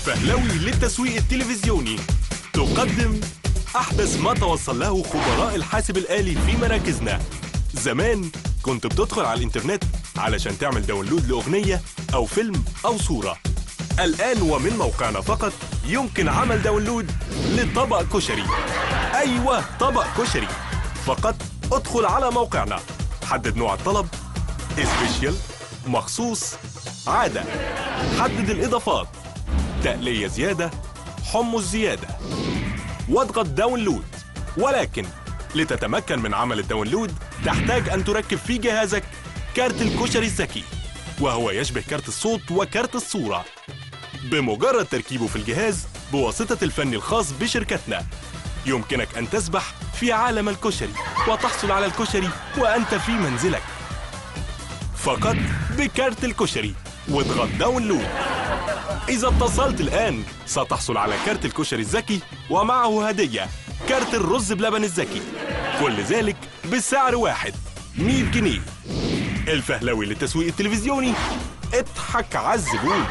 الفهلوي للتسويق التلفزيوني تقدم أحدث ما توصل له خبراء الحاسب الآلي في مراكزنا. زمان كنت بتدخل على الإنترنت علشان تعمل داونلود لأغنية أو فيلم أو صورة. الآن ومن موقعنا فقط يمكن عمل داونلود لطبق كشري. أيوة، طبق كشري. فقط ادخل على موقعنا، حدد نوع الطلب، سبيشال، مخصوص، عادة، حدد الإضافات، تقلية زيادة، حمص زيادة، واضغط داونلود. ولكن لتتمكن من عمل الداونلود تحتاج أن تركب في جهازك كارت الكشري الذكي، وهو يشبه كارت الصوت وكارت الصورة. بمجرد تركيبه في الجهاز بواسطة الفني الخاص بشركتنا يمكنك أن تسبح في عالم الكشري وتحصل على الكشري وأنت في منزلك فقط بكارت الكشري، واضغط داونلود. إذا اتصلت الآن ستحصل على كارت الكشري الذكي ومعه هدية كارت الرز بلبن الذكي، كل ذلك بسعر واحد 100 جنيه. الفهلوي للتسويق التلفزيوني، اضحك على الزبون.